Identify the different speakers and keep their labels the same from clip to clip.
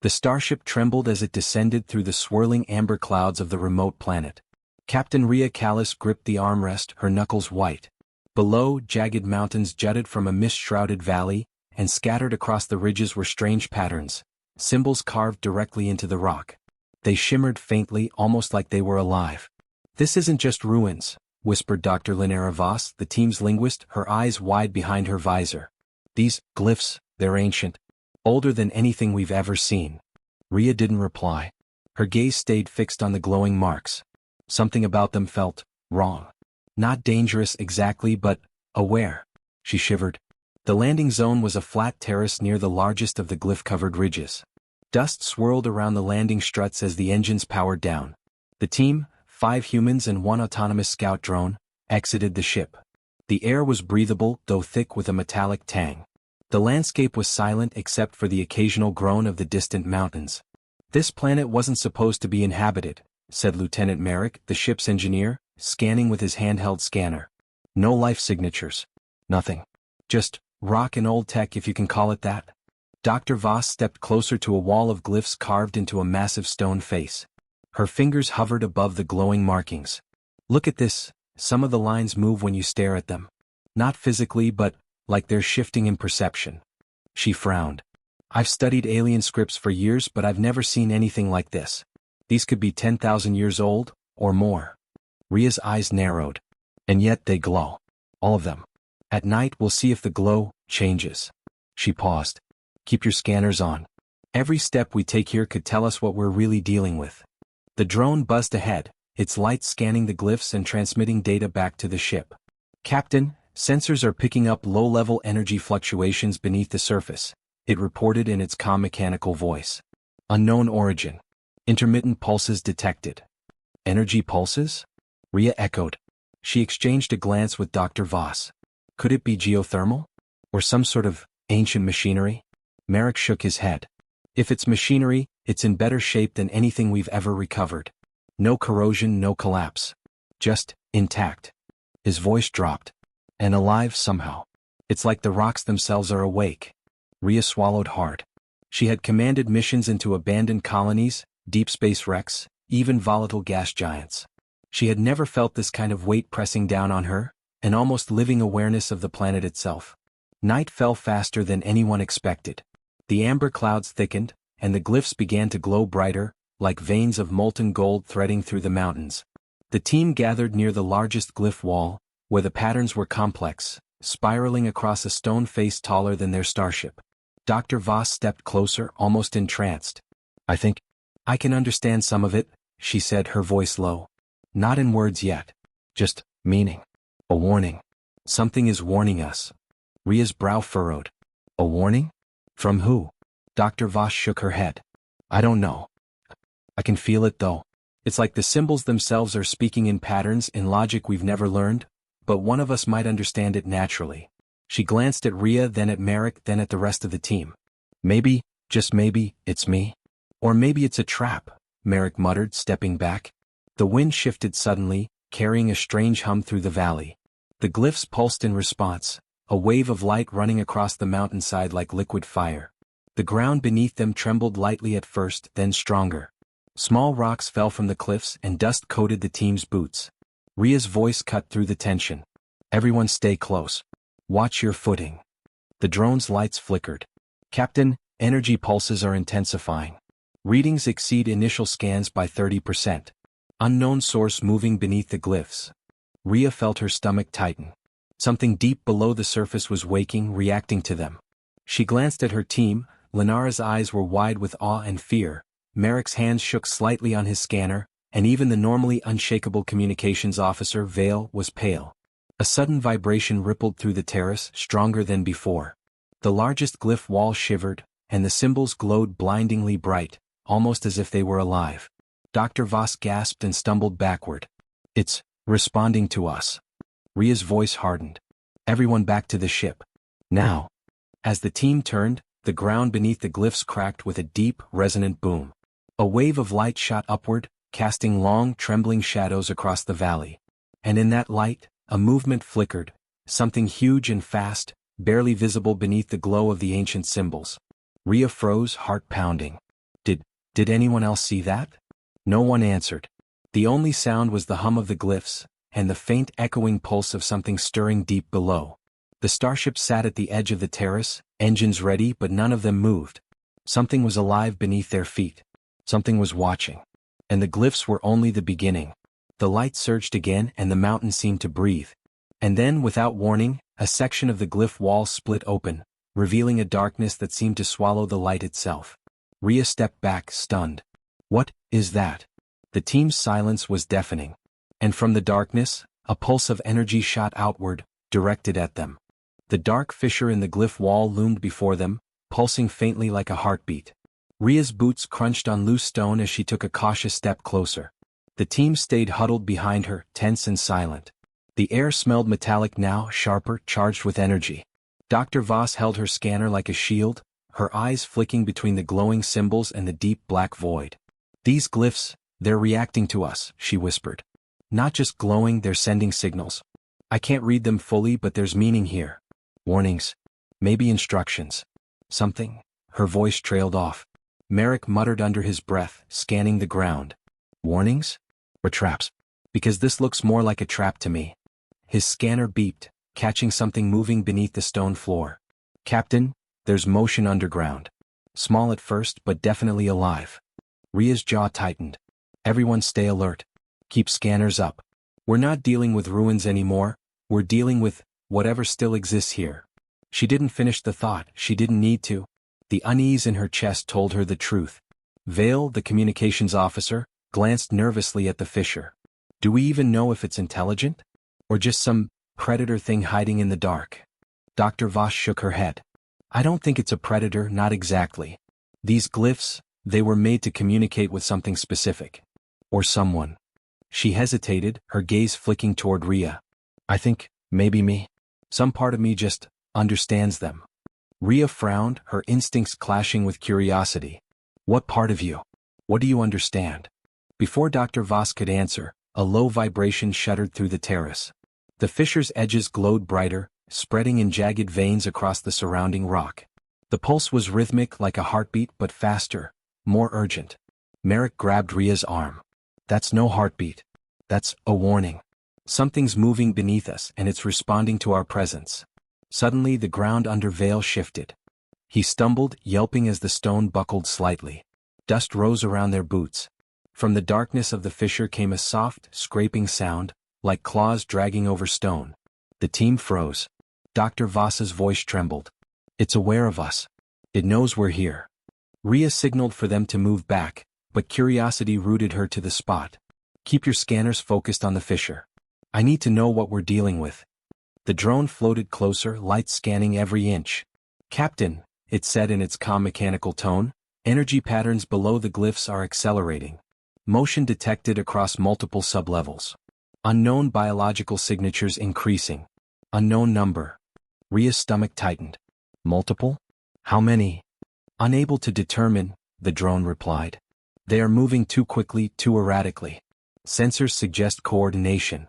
Speaker 1: The starship trembled as it descended through the swirling amber clouds of the remote planet. Captain Rhea Callis gripped the armrest, her knuckles white. Below, jagged mountains jutted from a mist-shrouded valley, and scattered across the ridges were strange patterns, symbols carved directly into the rock. They shimmered faintly, almost like they were alive. "This isn't just ruins," whispered Dr. Linera Voss, the team's linguist, her eyes wide behind her visor. "These glyphs, they're ancient. Older than anything we've ever seen." Rhea didn't reply. Her gaze stayed fixed on the glowing marks. Something about them felt wrong. Not dangerous exactly, but aware. She shivered. The landing zone was a flat terrace near the largest of the glyph-covered ridges. Dust swirled around the landing struts as the engines powered down. The team, 5 humans and 1 autonomous scout drone, exited the ship. The air was breathable, though thick with a metallic tang. The landscape was silent except for the occasional groan of the distant mountains. "This planet wasn't supposed to be inhabited," said Lieutenant Merrick, the ship's engineer, scanning with his handheld scanner. "No life signatures. Nothing. Just rock and old tech, if you can call it that." Dr. Voss stepped closer to a wall of glyphs carved into a massive stone face. Her fingers hovered above the glowing markings. "Look at this. Some of the lines move when you stare at them. Not physically, but like they're shifting in perception." She frowned. "I've studied alien scripts for years, but I've never seen anything like this. These could be 10,000 years old, or more." Rhea's eyes narrowed. "And yet they glow. All of them. At night we'll see if the glow changes." She paused. "Keep your scanners on. Every step we take here could tell us what we're really dealing with." The drone buzzed ahead, its lights scanning the glyphs and transmitting data back to the ship. "Captain, sensors are picking up low-level energy fluctuations beneath the surface," it reported in its calm mechanical voice. "Unknown origin. Intermittent pulses detected." "Energy pulses?" Rhea echoed. She exchanged a glance with Dr. Voss. Could it be geothermal? Or some sort of ancient machinery? Merrick shook his head. "If it's machinery, it's in better shape than anything we've ever recovered. No corrosion, no collapse. Just intact." His voice dropped. "And alive somehow. It's like the rocks themselves are awake." Rhea swallowed hard. She had commanded missions into abandoned colonies, deep space wrecks, even volatile gas giants. She had never felt this kind of weight pressing down on her, an almost living awareness of the planet itself. Night fell faster than anyone expected. The amber clouds thickened, and the glyphs began to glow brighter, like veins of molten gold threading through the mountains. The team gathered near the largest glyph wall, where the patterns were complex, spiraling across a stone face taller than their starship. Dr. Voss stepped closer, almost entranced. "I think I can understand some of it," she said, her voice low. "Not in words yet. Just meaning. A warning. Something is warning us." Rhea's brow furrowed. "A warning? From who?" Dr. Voss shook her head. "I don't know. I can feel it though. It's like the symbols themselves are speaking in patterns, in logic we've never learned, but one of us might understand it naturally." She glanced at Rhea, then at Merrick, then at the rest of the team. "Maybe, just maybe, it's me. Or maybe it's a trap," Merrick muttered, stepping back. The wind shifted suddenly, carrying a strange hum through the valley. The glyphs pulsed in response, a wave of light running across the mountainside like liquid fire. The ground beneath them trembled lightly at first, then stronger. Small rocks fell from the cliffs and dust coated the team's boots. Rhea's voice cut through the tension. "Everyone stay close. Watch your footing." The drone's lights flickered. "Captain, energy pulses are intensifying. Readings exceed initial scans by 30%. Unknown source moving beneath the glyphs." Rhea felt her stomach tighten. Something deep below the surface was waking, reacting to them. She glanced at her team. Linara's eyes were wide with awe and fear. Merrick's hands shook slightly on his scanner, and even the normally unshakable communications officer, Vale, was pale. A sudden vibration rippled through the terrace, stronger than before. The largest glyph wall shivered, and the symbols glowed blindingly bright, almost as if they were alive. Dr. Voss gasped and stumbled backward. "It's responding to us." Rhea's voice hardened. "Everyone back to the ship. Now." As the team turned, the ground beneath the glyphs cracked with a deep, resonant boom. A wave of light shot upward, casting long, trembling shadows across the valley. And in that light, a movement flickered, something huge and fast, barely visible beneath the glow of the ancient symbols. Rhea froze, heart pounding. Did anyone else see that? No one answered. The only sound was the hum of the glyphs, and the faint echoing pulse of something stirring deep below. The starship sat at the edge of the terrace, engines ready but none of them moved. Something was alive beneath their feet. Something was watching. And the glyphs were only the beginning. The light surged again and the mountain seemed to breathe. And then, without warning, a section of the glyph wall split open, revealing a darkness that seemed to swallow the light itself. Rhea stepped back, stunned. What is that? The team's silence was deafening. And from the darkness, a pulse of energy shot outward, directed at them. The dark fissure in the glyph wall loomed before them, pulsing faintly like a heartbeat. Rhea's boots crunched on loose stone as she took a cautious step closer. The team stayed huddled behind her, tense and silent. The air smelled metallic now, sharper, charged with energy. Dr. Voss held her scanner like a shield, her eyes flicking between the glowing symbols and the deep black void. These glyphs, they're reacting to us, she whispered. Not just glowing, they're sending signals. I can't read them fully, but there's meaning here. Warnings. Maybe instructions. Something. Her voice trailed off. Merrick muttered under his breath, scanning the ground. Warnings? Or traps? Because this looks more like a trap to me. His scanner beeped, catching something moving beneath the stone floor. Captain, there's motion underground. Small at first, but definitely alive. Rhea's jaw tightened. Everyone stay alert. Keep scanners up. We're not dealing with ruins anymore, we're dealing with whatever still exists here. She didn't finish the thought, she didn't need to. The unease in her chest told her the truth. Vale, the communications officer, glanced nervously at the fissure. Do we even know if it's intelligent? Or just some predator thing hiding in the dark? Dr. Voss shook her head. I don't think it's a predator, not exactly. These glyphs, they were made to communicate with something specific. Or someone. She hesitated, her gaze flicking toward Rhea. I think, maybe me. Some part of me just understands them. Rhea frowned, her instincts clashing with curiosity. What part of you? What do you understand? Before Dr. Voss could answer, a low vibration shuddered through the terrace. The fissure's edges glowed brighter, spreading in jagged veins across the surrounding rock. The pulse was rhythmic like a heartbeat but faster, more urgent. Merrick grabbed Rhea's arm. That's no heartbeat. That's a warning. Something's moving beneath us and it's responding to our presence. Suddenly the ground under Vale shifted. He stumbled, yelping as the stone buckled slightly. Dust rose around their boots. From the darkness of the fissure came a soft, scraping sound, like claws dragging over stone. The team froze. Dr. Voss's voice trembled. It's aware of us. It knows we're here. Rhea signaled for them to move back, but curiosity rooted her to the spot. Keep your scanners focused on the fissure. I need to know what we're dealing with. The drone floated closer, lights scanning every inch. Captain, it said in its calm mechanical tone, energy patterns below the glyphs are accelerating. Motion detected across multiple sublevels. Unknown biological signatures increasing. Unknown number. Rhea's stomach tightened. Multiple? How many? Unable to determine, the drone replied. They are moving too quickly, too erratically. Sensors suggest coordination.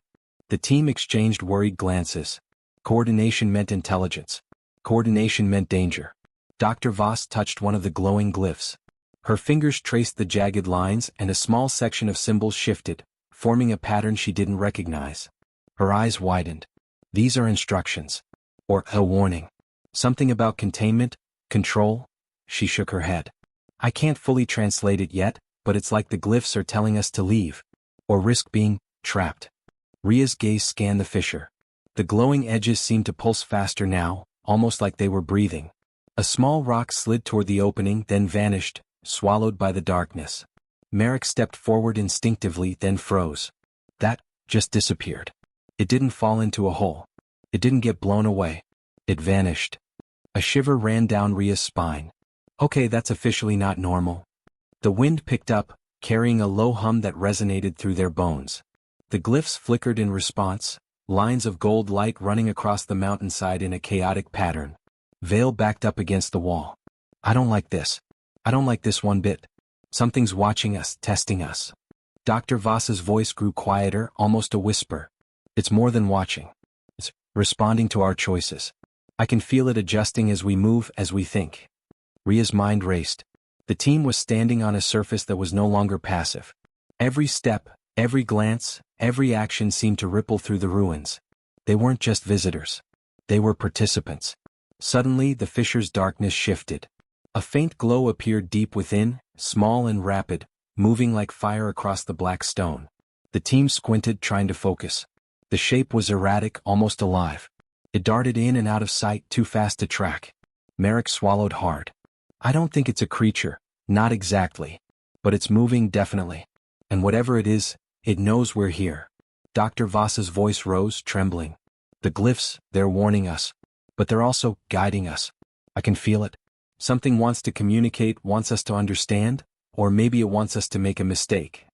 Speaker 1: The team exchanged worried glances. Coordination meant intelligence. Coordination meant danger. Dr. Voss touched one of the glowing glyphs. Her fingers traced the jagged lines and a small section of symbols shifted, forming a pattern she didn't recognize. Her eyes widened. These are instructions. Or a warning. Something about containment, control? She shook her head. I can't fully translate it yet, but it's like the glyphs are telling us to leave. Or risk being trapped. Rhea's gaze scanned the fissure. The glowing edges seemed to pulse faster now, almost like they were breathing. A small rock slid toward the opening, then vanished, swallowed by the darkness. Merrick stepped forward instinctively, then froze. That just disappeared. It didn't fall into a hole. It didn't get blown away. It vanished. A shiver ran down Rhea's spine. Okay, that's officially not normal. The wind picked up, carrying a low hum that resonated through their bones. The glyphs flickered in response, lines of gold light running across the mountainside in a chaotic pattern. Vale backed up against the wall. I don't like this. I don't like this one bit. Something's watching us, testing us. Dr. Voss's voice grew quieter, almost a whisper. It's more than watching. It's responding to our choices. I can feel it adjusting as we move, as we think. Rhea's mind raced. The team was standing on a surface that was no longer passive. Every step, every glance, every action seemed to ripple through the ruins. They weren't just visitors. They were participants. Suddenly the fissure's darkness shifted. A faint glow appeared deep within, small and rapid, moving like fire across the black stone. The team squinted, trying to focus. The shape was erratic, almost alive. It darted in and out of sight, too fast to track. Merrick swallowed hard. I don't think it's a creature, not exactly. But it's moving, definitely. And whatever it is, it knows we're here. Dr. Voss's voice rose, trembling. The glyphs, they're warning us. But they're also guiding us. I can feel it. Something wants to communicate, wants us to understand, or maybe it wants us to make a mistake.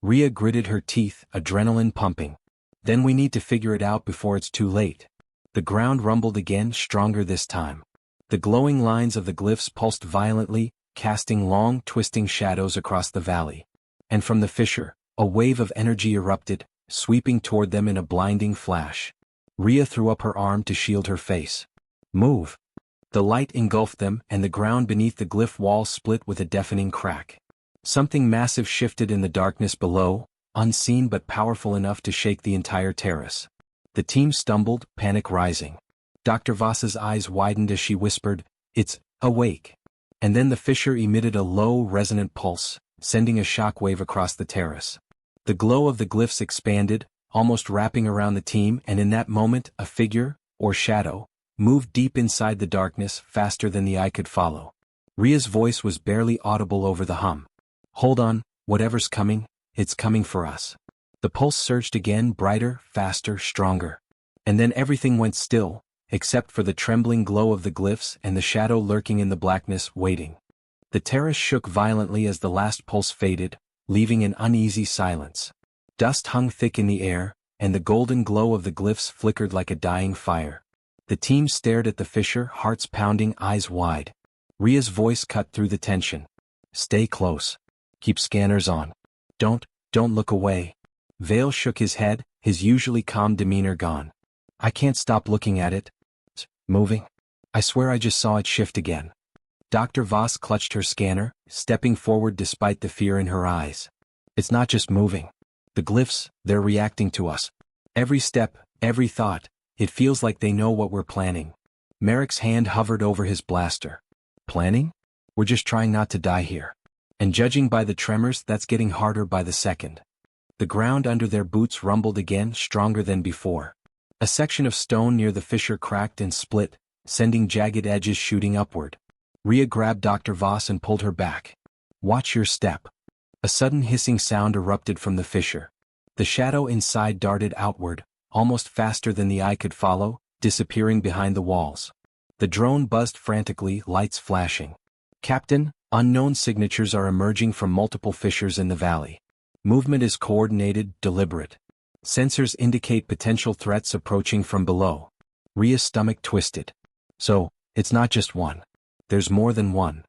Speaker 1: Rhea gritted her teeth, adrenaline pumping. Then we need to figure it out before it's too late. The ground rumbled again, stronger this time. The glowing lines of the glyphs pulsed violently, casting long, twisting shadows across the valley. And from the fissure, a wave of energy erupted, sweeping toward them in a blinding flash. Rhea threw up her arm to shield her face. Move! The light engulfed them, and the ground beneath the glyph wall split with a deafening crack. Something massive shifted in the darkness below, unseen but powerful enough to shake the entire terrace. The team stumbled, panic rising. Dr. Voss's eyes widened as she whispered, "It's awake." And then the fissure emitted a low, resonant pulse, sending a shockwave across the terrace. The glow of the glyphs expanded, almost wrapping around the team, and in that moment, a figure, or shadow, moved deep inside the darkness, faster than the eye could follow. Rhea's voice was barely audible over the hum. "Hold on, whatever's coming, it's coming for us." The pulse surged again, brighter, faster, stronger. And then everything went still, except for the trembling glow of the glyphs and the shadow lurking in the blackness, waiting. The terrace shook violently as the last pulse faded, leaving an uneasy silence. Dust hung thick in the air, and the golden glow of the glyphs flickered like a dying fire. The team stared at the fissure, hearts pounding, eyes wide. Rhea's voice cut through the tension. "Stay close. Keep scanners on. Don't look away." Vale shook his head, his usually calm demeanor gone. "I can't stop looking at it. It's moving. I swear I just saw it shift again." Dr. Voss clutched her scanner, stepping forward despite the fear in her eyes. "It's not just moving. The glyphs, they're reacting to us. Every step, every thought, it feels like they know what we're planning." Merrick's hand hovered over his blaster. "Planning? We're just trying not to die here. And judging by the tremors, that's getting harder by the second." The ground under their boots rumbled again, stronger than before. A section of stone near the fissure cracked and split, sending jagged edges shooting upward. Rhea grabbed Dr. Voss and pulled her back. "Watch your step." A sudden hissing sound erupted from the fissure. The shadow inside darted outward, almost faster than the eye could follow, disappearing behind the walls. The drone buzzed frantically, lights flashing. "Captain, unknown signatures are emerging from multiple fissures in the valley. Movement is coordinated, deliberate. Sensors indicate potential threats approaching from below." Rhea's stomach twisted. "So, it's not just one. There's more than one."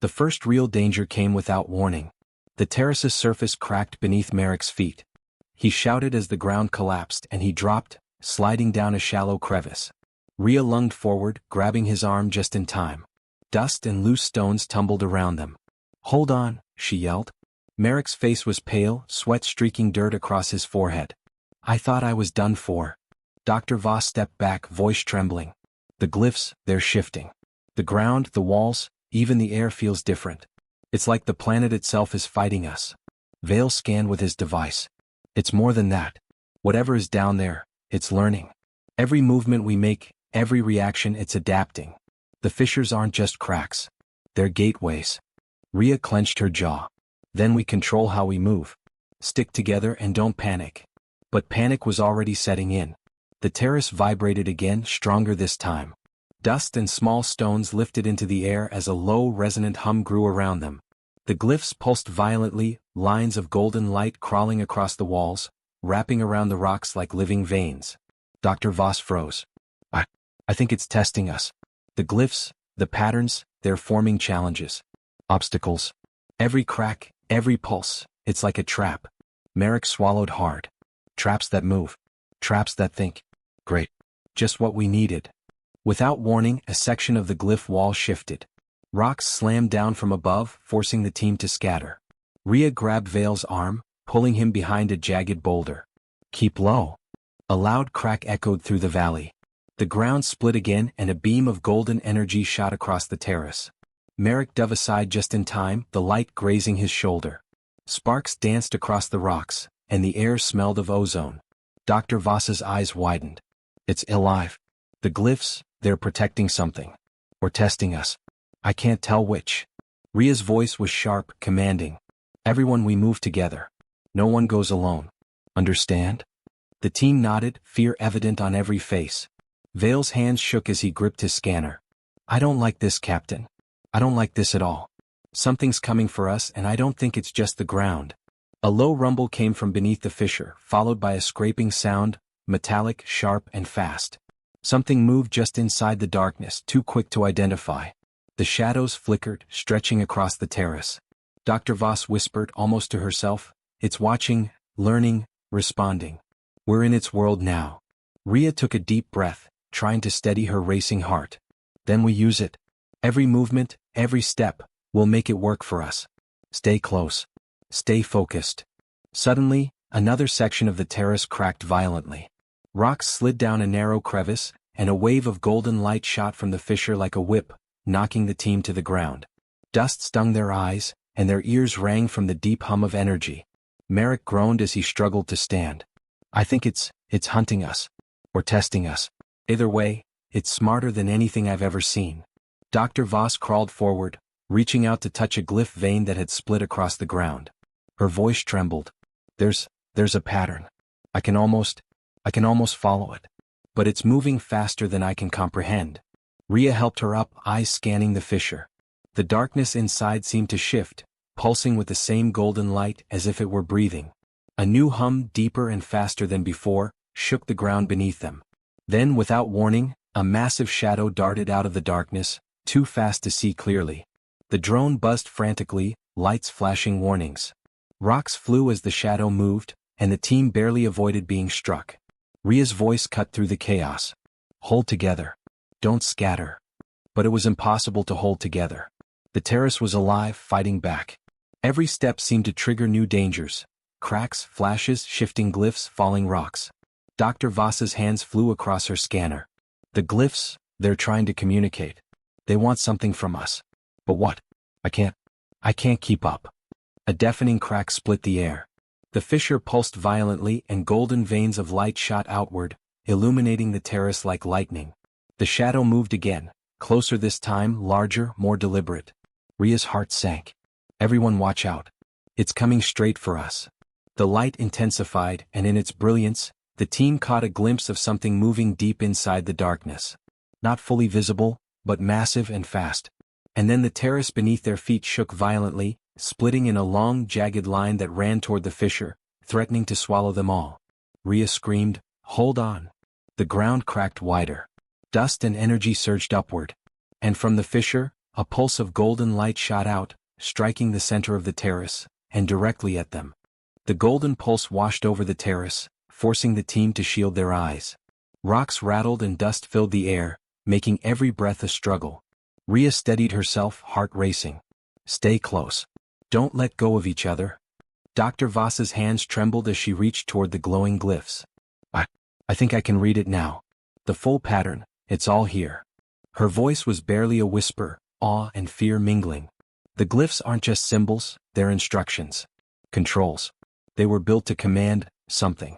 Speaker 1: The first real danger came without warning. The terrace's surface cracked beneath Merrick's feet. He shouted as the ground collapsed, and he dropped, sliding down a shallow crevice. Rhea lunged forward, grabbing his arm just in time. Dust and loose stones tumbled around them. "Hold on," she yelled. Merrick's face was pale, sweat streaking dirt across his forehead. "I thought I was done for." Dr. Voss stepped back, voice trembling. "The glyphs, they're shifting. The ground, the walls, even the air feels different. It's like the planet itself is fighting us." Vale scanned with his device. "It's more than that. Whatever is down there, it's learning. Every movement we make, every reaction, it's adapting. The fissures aren't just cracks. They're gateways." Rhea clenched her jaw. "Then we control how we move. Stick together and don't panic." But panic was already setting in. The terrace vibrated again, stronger this time. Dust and small stones lifted into the air as a low, resonant hum grew around them. The glyphs pulsed violently, lines of golden light crawling across the walls, wrapping around the rocks like living veins. Dr. Voss froze. I think it's testing us. The glyphs, the patterns, they're forming challenges. Obstacles. Every crack, every pulse, it's like a trap." Merrick swallowed hard. "Traps that move. Traps that think. Great. Just what we needed." Without warning, a section of the glyph wall shifted. Rocks slammed down from above, forcing the team to scatter. Rhea grabbed Vale's arm, pulling him behind a jagged boulder. Keep low. A loud crack echoed through the valley. The ground split again and a beam of golden energy shot across the terrace. Merrick dove aside just in time, the light grazing his shoulder. Sparks danced across the rocks, and the air smelled of ozone. Dr. Voss's eyes widened. It's alive. The glyphs, they're protecting something. Or testing us. I can't tell which. Rhea's voice was sharp, commanding. Everyone, we move together. No one goes alone. Understand? The team nodded, fear evident on every face. Vale's hands shook as he gripped his scanner. I don't like this, Captain. I don't like this at all. Something's coming for us, and I don't think it's just the ground. A low rumble came from beneath the fissure, followed by a scraping sound, metallic, sharp, and fast. Something moved just inside the darkness, too quick to identify. The shadows flickered, stretching across the terrace. Dr. Voss whispered, almost to herself, it's watching, learning, responding. We're in its world now. Rhea took a deep breath, trying to steady her racing heart. Then we use it. Every movement, every step, will make it work for us. Stay close. Stay focused. Suddenly, another section of the terrace cracked violently. Rocks slid down a narrow crevice, and a wave of golden light shot from the fissure like a whip, knocking the team to the ground. Dust stung their eyes, and their ears rang from the deep hum of energy. Merrick groaned as he struggled to stand. I think it's hunting us. Or testing us. Either way, it's smarter than anything I've ever seen. Dr. Voss crawled forward, reaching out to touch a glyph vein that had split across the ground. Her voice trembled. There's a pattern. I can almost follow it. But it's moving faster than I can comprehend. Rhea helped her up, eyes scanning the fissure. The darkness inside seemed to shift, pulsing with the same golden light as if it were breathing. A new hum, deeper and faster than before, shook the ground beneath them. Then, without warning, a massive shadow darted out of the darkness, too fast to see clearly. The drone buzzed frantically, lights flashing warnings. Rocks flew as the shadow moved, and the team barely avoided being struck. Rhea's voice cut through the chaos. Hold together. Don't scatter. But it was impossible to hold together. The terrace was alive, fighting back. Every step seemed to trigger new dangers. Cracks, flashes, shifting glyphs, falling rocks. Dr. Voss's hands flew across her scanner. The glyphs, they're trying to communicate. They want something from us. But what? I can't keep up. A deafening crack split the air. The fissure pulsed violently and golden veins of light shot outward, illuminating the terrace like lightning. The shadow moved again, closer this time, larger, more deliberate. Rhea's heart sank. Everyone watch out. It's coming straight for us. The light intensified, and in its brilliance, the team caught a glimpse of something moving deep inside the darkness. Not fully visible, but massive and fast. And then the terrace beneath their feet shook violently, splitting in a long, jagged line that ran toward the fissure, threatening to swallow them all. Rhea screamed, "Hold on!" The ground cracked wider. Dust and energy surged upward. And from the fissure, a pulse of golden light shot out, striking the center of the terrace, and directly at them. The golden pulse washed over the terrace, forcing the team to shield their eyes. Rocks rattled and dust filled the air, making every breath a struggle. Rhea steadied herself, heart racing. Stay close. Don't let go of each other. Dr. Voss's hands trembled as she reached toward the glowing glyphs. I think I can read it now. The full pattern, it's all here. Her voice was barely a whisper, awe and fear mingling. The glyphs aren't just symbols, they're instructions. Controls. They were built to command something.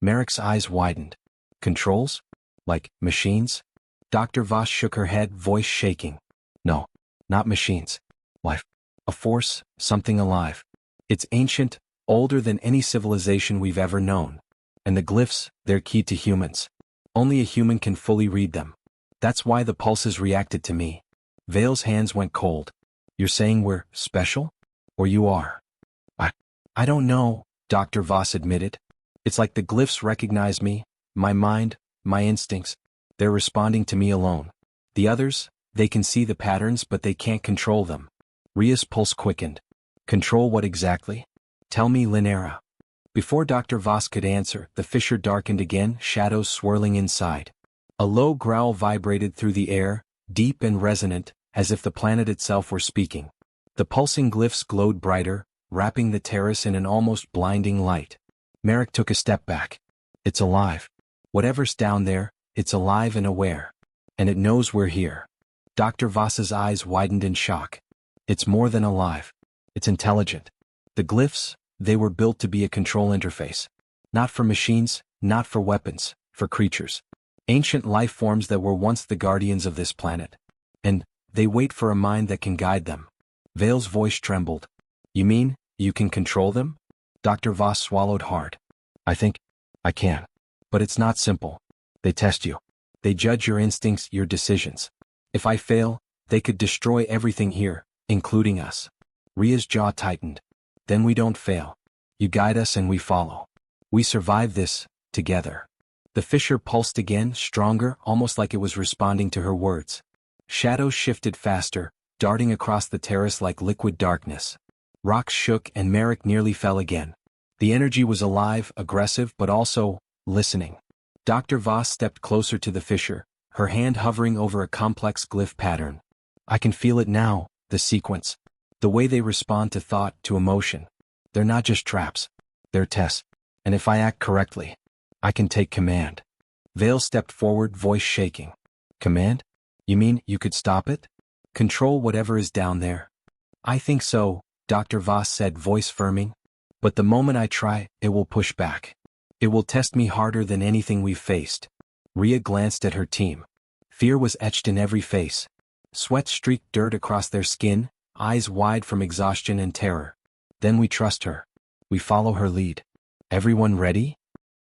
Speaker 1: Merrick's eyes widened. Controls? Like machines? Dr. Voss shook her head, voice shaking. No, not machines. Life. A force, something alive. It's ancient, older than any civilization we've ever known. And the glyphs, they're key to humans. Only a human can fully read them. That's why the pulses reacted to me. Vale's hands went cold. You're saying we're special? Or you are? I don't know, Dr. Voss admitted. It's like the glyphs recognize me, my mind, my instincts. They're responding to me alone. The others, they can see the patterns but they can't control them. Rhea's pulse quickened. Control what exactly? Tell me, Linera. Before Dr. Voss could answer, the fissure darkened again, shadows swirling inside. A low growl vibrated through the air, deep and resonant, as if the planet itself were speaking. The pulsing glyphs glowed brighter, wrapping the terrace in an almost blinding light. Merrick took a step back. It's alive. Whatever's down there, it's alive and aware. And it knows we're here. Dr. Voss's eyes widened in shock. It's more than alive. It's intelligent. The glyphs, they were built to be a control interface. Not for machines, not for weapons, for creatures. Ancient life forms that were once the guardians of this planet. And they wait for a mind that can guide them. Vale's voice trembled. You mean, you can control them? Dr. Voss swallowed hard. I think I can. But it's not simple. They test you. They judge your instincts, your decisions. If I fail, they could destroy everything here, including us. Ria's jaw tightened. Then we don't fail. You guide us and we follow. We survive this, together. The fissure pulsed again, stronger, almost like it was responding to her words. Shadows shifted faster, darting across the terrace like liquid darkness. Rocks shook and Merrick nearly fell again. The energy was alive, aggressive, but also listening. Dr. Voss stepped closer to the fissure, her hand hovering over a complex glyph pattern. I can feel it now, the sequence. The way they respond to thought, to emotion. They're not just traps. They're tests. And if I act correctly, I can take command. Vale stepped forward, voice shaking. Command? You mean you could stop it? Control whatever is down there? I think so, Dr. Voss said, voice firming. But the moment I try, it will push back. It will test me harder than anything we've faced. Ria glanced at her team. Fear was etched in every face. Sweat streaked dirt across their skin, eyes wide from exhaustion and terror. Then we trust her. We follow her lead. Everyone ready?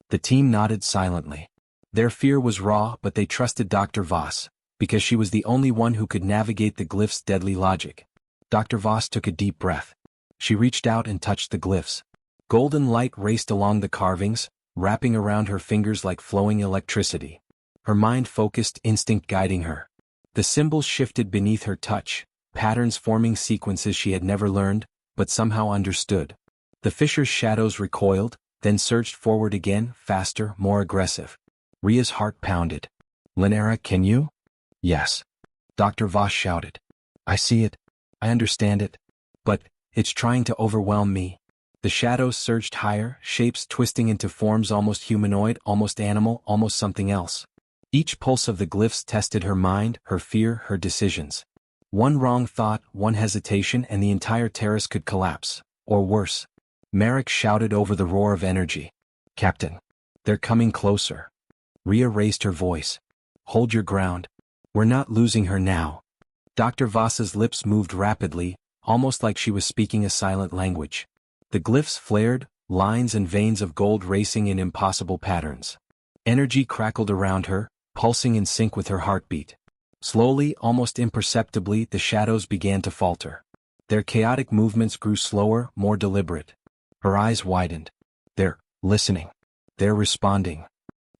Speaker 1: The team nodded silently. Their fear was raw, but they trusted Dr. Voss, because she was the only one who could navigate the glyphs' deadly logic. Dr. Voss took a deep breath. She reached out and touched the glyphs. Golden light raced along the carvings, wrapping around her fingers like flowing electricity. Her mind focused, instinct guiding her. The symbols shifted beneath her touch, patterns forming sequences she had never learned, but somehow understood. The fissure's shadows recoiled, then surged forward again, faster, more aggressive. Ria's heart pounded. Linera, can you? Yes. Dr. Voss shouted. I see it. I understand it. But it's trying to overwhelm me. The shadows surged higher, shapes twisting into forms almost humanoid, almost animal, almost something else. Each pulse of the glyphs tested her mind, her fear, her decisions. One wrong thought, one hesitation, and the entire terrace could collapse. Or worse. Merrick shouted over the roar of energy. Captain. They're coming closer. Ria raised her voice. Hold your ground. We're not losing her now. Dr. Voss's lips moved rapidly, almost like she was speaking a silent language. The glyphs flared, lines and veins of gold racing in impossible patterns. Energy crackled around her, pulsing in sync with her heartbeat. Slowly, almost imperceptibly, the shadows began to falter. Their chaotic movements grew slower, more deliberate. Her eyes widened. They're listening. They're responding.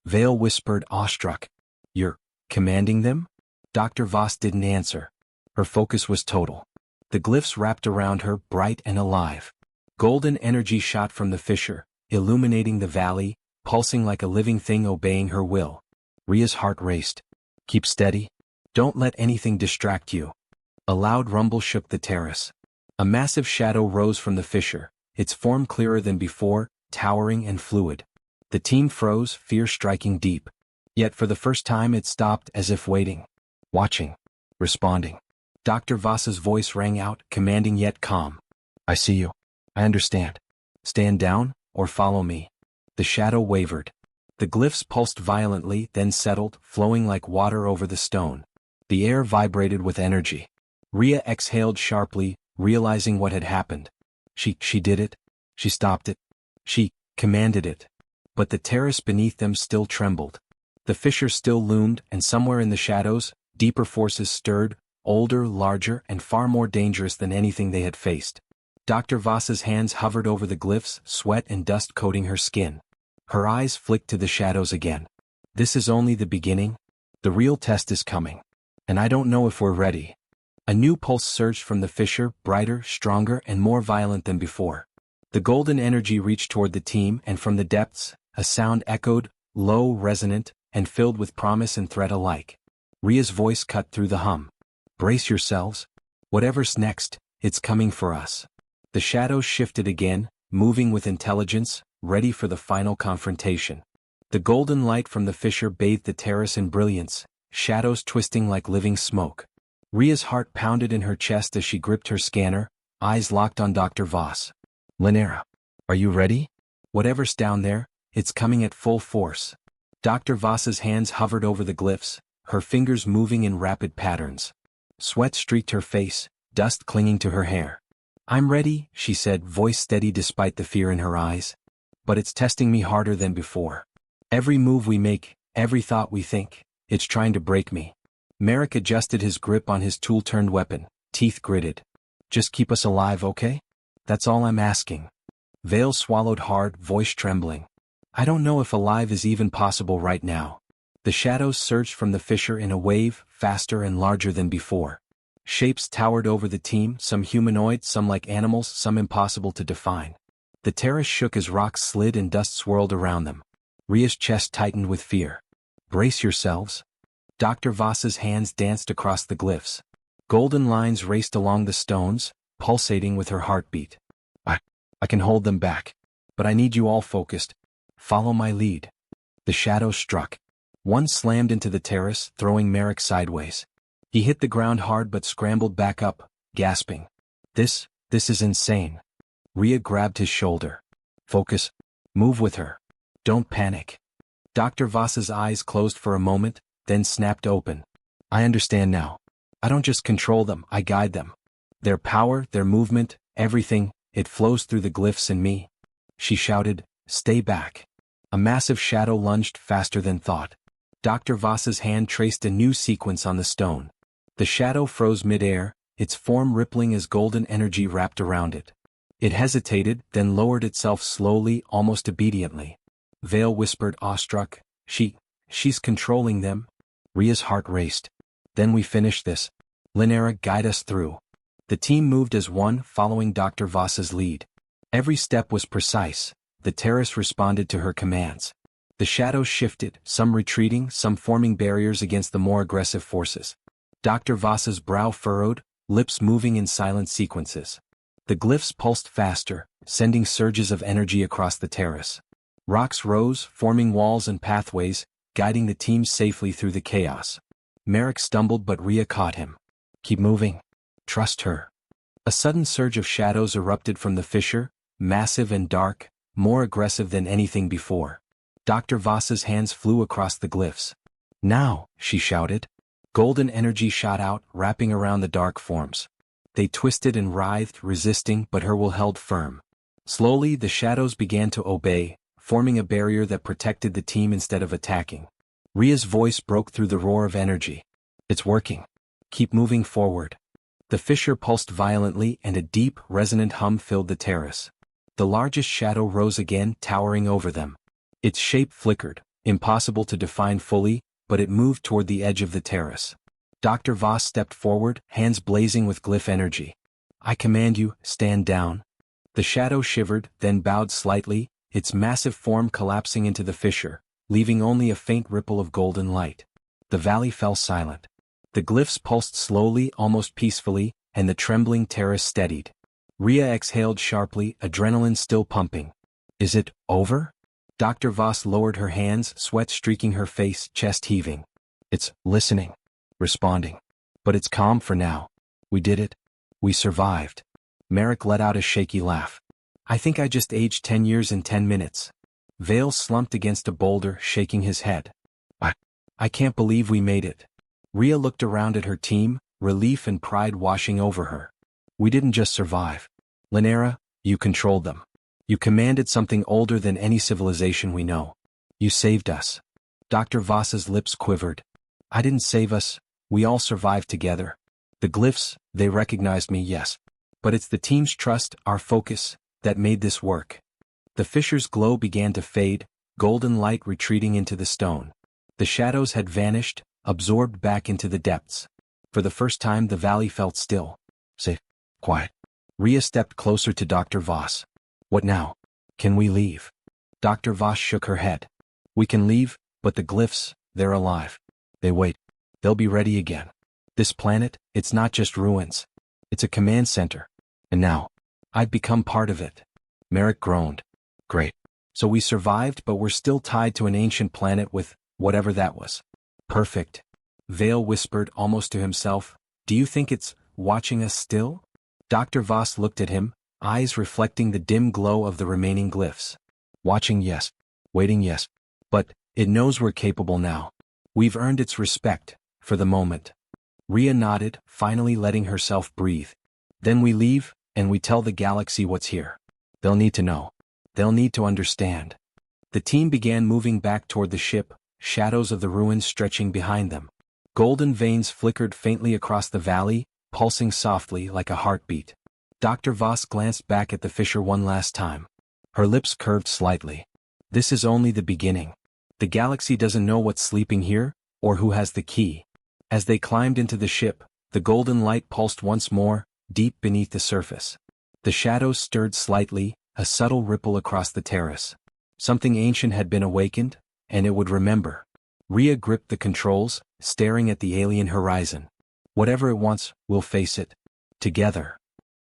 Speaker 1: Vale whispered, awestruck. You're commanding them? Dr. Voss didn't answer. Her focus was total. The glyphs wrapped around her, bright and alive. Golden energy shot from the fissure, illuminating the valley, pulsing like a living thing obeying her will. Ria's heart raced. Keep steady. Don't let anything distract you. A loud rumble shook the terrace. A massive shadow rose from the fissure, its form clearer than before, towering and fluid. The team froze, fear striking deep. Yet for the first time it stopped, as if waiting. Watching. Responding. Dr. Voss's voice rang out, commanding yet calm. I see you. I understand. Stand down, or follow me. The shadow wavered. The glyphs pulsed violently, then settled, flowing like water over the stone. The air vibrated with energy. Ria exhaled sharply, realizing what had happened. She did it. She stopped it. She commanded it. But the terrace beneath them still trembled. The fissure still loomed, and somewhere in the shadows, deeper forces stirred, older, larger, and far more dangerous than anything they had faced. Dr. Voss's hands hovered over the glyphs, sweat and dust coating her skin. Her eyes flicked to the shadows again. This is only the beginning. The real test is coming. And I don't know if we're ready. A new pulse surged from the fissure, brighter, stronger, and more violent than before. The golden energy reached toward the team, and from the depths, a sound echoed, low, resonant, and filled with promise and threat alike. Ria's voice cut through the hum. Brace yourselves. Whatever's next, it's coming for us. The shadows shifted again, moving with intelligence, ready for the final confrontation. The golden light from the fissure bathed the terrace in brilliance, shadows twisting like living smoke. Ria's heart pounded in her chest as she gripped her scanner, eyes locked on Dr. Voss. Linera, are you ready? Whatever's down there, it's coming at full force. Dr. Voss's hands hovered over the glyphs, her fingers moving in rapid patterns. Sweat streaked her face, dust clinging to her hair. I'm ready, she said, voice steady despite the fear in her eyes. But it's testing me harder than before. Every move we make, every thought we think, it's trying to break me. Merrick adjusted his grip on his tool-turned weapon, teeth gritted. Just keep us alive, okay? That's all I'm asking. Vale swallowed hard, voice trembling. I don't know if alive is even possible right now. The shadows surged from the fissure in a wave, faster and larger than before. Shapes towered over the team, some humanoid, some like animals, some impossible to define. The terrace shook as rocks slid and dust swirled around them. Ria's chest tightened with fear. Brace yourselves. Dr. Voss's hands danced across the glyphs. Golden lines raced along the stones, pulsating with her heartbeat. I can hold them back. But I need you all focused. Follow my lead. The shadows struck. One slammed into the terrace, throwing Merrick sideways. He hit the ground hard but scrambled back up, gasping. This is insane. Ria grabbed his shoulder. Focus. Move with her. Don't panic. Dr. Voss's eyes closed for a moment, then snapped open. I understand now. I don't just control them, I guide them. Their power, their movement, everything, it flows through the glyphs in me. She shouted, stay back. A massive shadow lunged faster than thought. Dr. Voss's hand traced a new sequence on the stone. The shadow froze mid-air, its form rippling as golden energy wrapped around it. It hesitated, then lowered itself slowly, almost obediently. Vale whispered, awestruck, she's controlling them. Ria's heart raced. Then we finish this. Linera, guide us through. The team moved as one, following Dr. Voss's lead. Every step was precise. The terrace responded to her commands. The shadows shifted, some retreating, some forming barriers against the more aggressive forces. Dr. Voss's brow furrowed, lips moving in silent sequences. The glyphs pulsed faster, sending surges of energy across the terrace. Rocks rose, forming walls and pathways, guiding the team safely through the chaos. Merrick stumbled but Ria caught him. Keep moving. Trust her. A sudden surge of shadows erupted from the fissure, massive and dark, more aggressive than anything before. Dr. Voss's hands flew across the glyphs. Now, she shouted. Golden energy shot out, wrapping around the dark forms. They twisted and writhed, resisting, but her will held firm. Slowly, the shadows began to obey, forming a barrier that protected the team instead of attacking. Ria's voice broke through the roar of energy. It's working. Keep moving forward. The fissure pulsed violently and a deep, resonant hum filled the terrace. The largest shadow rose again, towering over them. Its shape flickered, impossible to define fully, but it moved toward the edge of the terrace. Dr. Voss stepped forward, hands blazing with glyph energy. I command you, stand down. The shadow shivered, then bowed slightly, its massive form collapsing into the fissure, leaving only a faint ripple of golden light. The valley fell silent. The glyphs pulsed slowly, almost peacefully, and the trembling terrace steadied. Ria exhaled sharply, adrenaline still pumping. Is it over? Dr. Voss lowered her hands, sweat streaking her face, chest heaving. It's listening, responding. But it's calm for now. We did it. We survived. Merrick let out a shaky laugh. I think I just aged 10 years in 10 minutes. Vale slumped against a boulder, shaking his head. I can't believe we made it. Ria looked around at her team, relief and pride washing over her. We didn't just survive. Linera, you controlled them. You commanded something older than any civilization we know. You saved us. Dr. Voss's lips quivered. I didn't save us, we all survived together. The glyphs, they recognized me, yes. But it's the team's trust, our focus, that made this work. The fissure's glow began to fade, golden light retreating into the stone. The shadows had vanished, absorbed back into the depths. For the first time the valley felt still. Safe. Quiet. Ria stepped closer to Dr. Voss. What now? Can we leave? Dr. Voss shook her head. We can leave, but the glyphs, they're alive. They wait. They'll be ready again. This planet, it's not just ruins. It's a command center. And now, I've become part of it. Merrick groaned. Great. So we survived, but we're still tied to an ancient planet with whatever that was. Perfect. Vale whispered almost to himself. Do you think it's watching us still? Dr. Voss looked at him, eyes reflecting the dim glow of the remaining glyphs. Watching, yes. Waiting, yes. But it knows we're capable now. We've earned its respect, for the moment. Rhea nodded, finally letting herself breathe. Then we leave, and we tell the galaxy what's here. They'll need to know. They'll need to understand. The team began moving back toward the ship, shadows of the ruins stretching behind them. Golden veins flickered faintly across the valley, pulsing softly like a heartbeat. Dr. Voss glanced back at the fisher one last time. Her lips curved slightly. This is only the beginning. The galaxy doesn't know what's sleeping here, or who has the key. As they climbed into the ship, the golden light pulsed once more, deep beneath the surface. The shadows stirred slightly, a subtle ripple across the terrace. Something ancient had been awakened, and it would remember. Rhea gripped the controls, staring at the alien horizon. Whatever it wants, we'll face it. Together.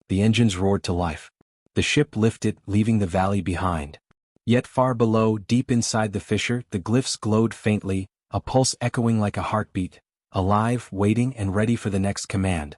Speaker 1: The engines roared to life. The ship lifted, leaving the valley behind. Yet far below, deep inside the fissure, the glyphs glowed faintly, a pulse echoing like a heartbeat, alive, waiting and ready for the next command.